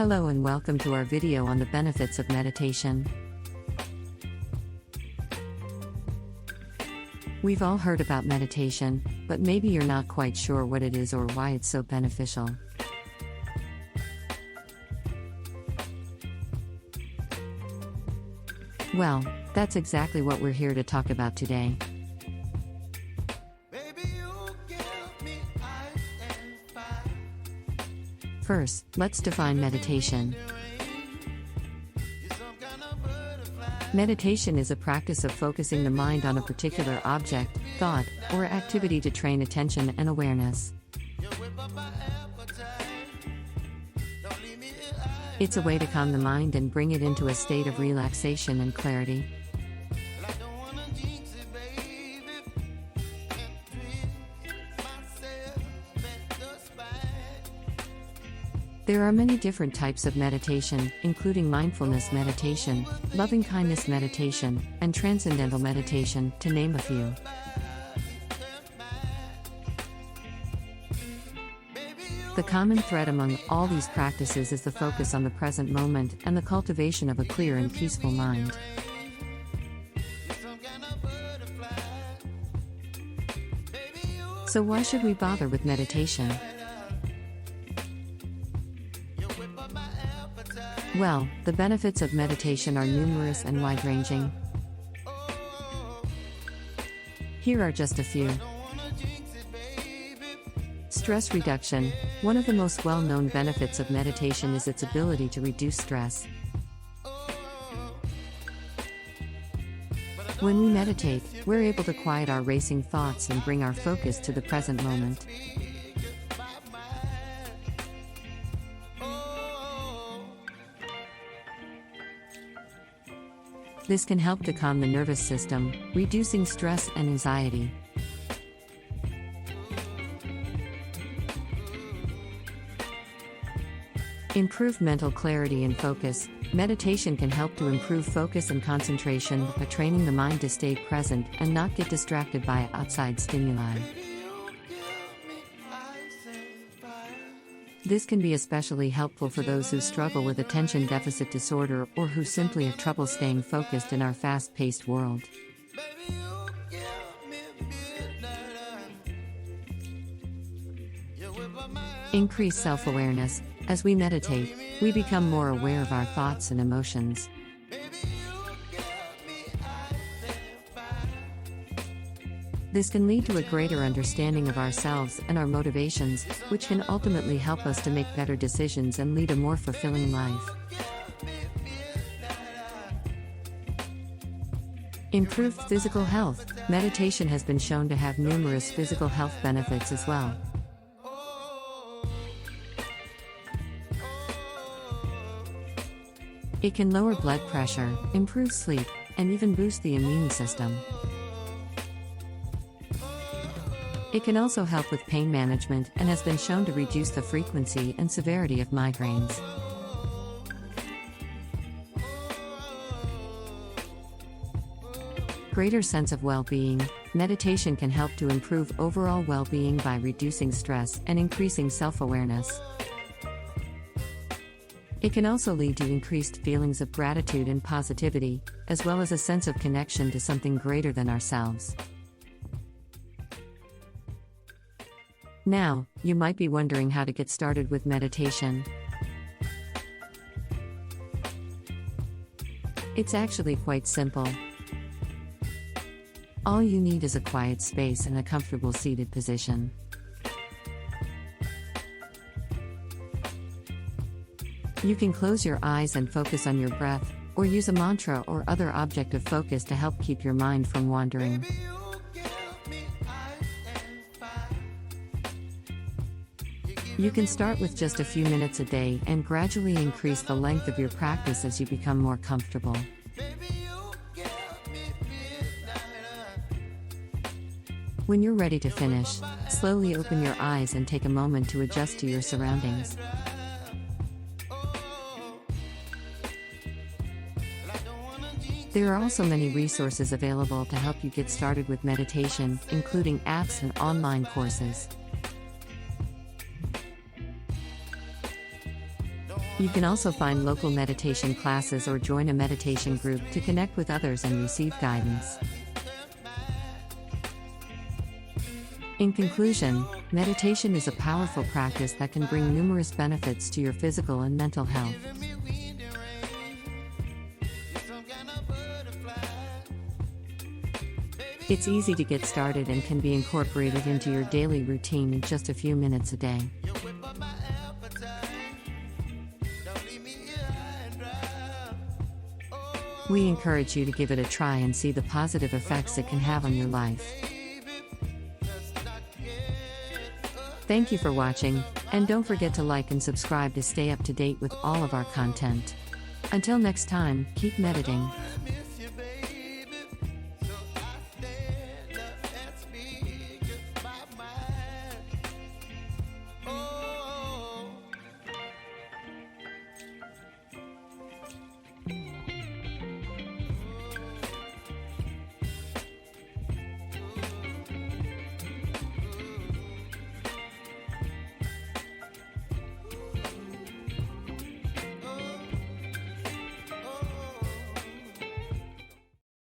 Hello and welcome to our video on the benefits of meditation. We've all heard about meditation, but maybe you're not quite sure what it is or why it's so beneficial. Well, that's exactly what we're here to talk about today. First, let's define meditation. Meditation is a practice of focusing the mind on a particular object, thought, or activity to train attention and awareness. It's a way to calm the mind and bring it into a state of relaxation and clarity. There are many different types of meditation, including mindfulness meditation, loving-kindness meditation, and transcendental meditation, to name a few. The common thread among all these practices is the focus on the present moment and the cultivation of a clear and peaceful mind. So why should we bother with meditation? Well, the benefits of meditation are numerous and wide-ranging. Here are just a few. Stress reduction. One of the most well-known benefits of meditation is its ability to reduce stress. When we meditate, we're able to quiet our racing thoughts and bring our focus to the present moment. This can help to calm the nervous system, reducing stress and anxiety. Improve mental clarity and focus. Meditation can help to improve focus and concentration by training the mind to stay present and not get distracted by outside stimuli. This can be especially helpful for those who struggle with attention deficit disorder or who simply have trouble staying focused in our fast-paced world. Increase self-awareness. As we meditate, we become more aware of our thoughts and emotions. This can lead to a greater understanding of ourselves and our motivations, which can ultimately help us to make better decisions and lead a more fulfilling life. Improved physical health. Meditation has been shown to have numerous physical health benefits as well. It can lower blood pressure, improve sleep, and even boost the immune system. It can also help with pain management and has been shown to reduce the frequency and severity of migraines. Greater sense of well-being. Meditation can help to improve overall well-being by reducing stress and increasing self-awareness. It can also lead to increased feelings of gratitude and positivity, as well as a sense of connection to something greater than ourselves. Now, you might be wondering how to get started with meditation. It's actually quite simple. All you need is a quiet space and a comfortable seated position. You can close your eyes and focus on your breath, or use a mantra or other object of focus to help keep your mind from wandering. You can start with just a few minutes a day and gradually increase the length of your practice as you become more comfortable. When you're ready to finish, slowly open your eyes and take a moment to adjust to your surroundings. There are also many resources available to help you get started with meditation, including apps and online courses. You can also find local meditation classes or join a meditation group to connect with others and receive guidance. In conclusion, meditation is a powerful practice that can bring numerous benefits to your physical and mental health. It's easy to get started and can be incorporated into your daily routine in just a few minutes a day. We encourage you to give it a try and see the positive effects it can have on your life. Thank you for watching, and don't forget to like and subscribe to stay up to date with all of our content. Until next time, keep meditating.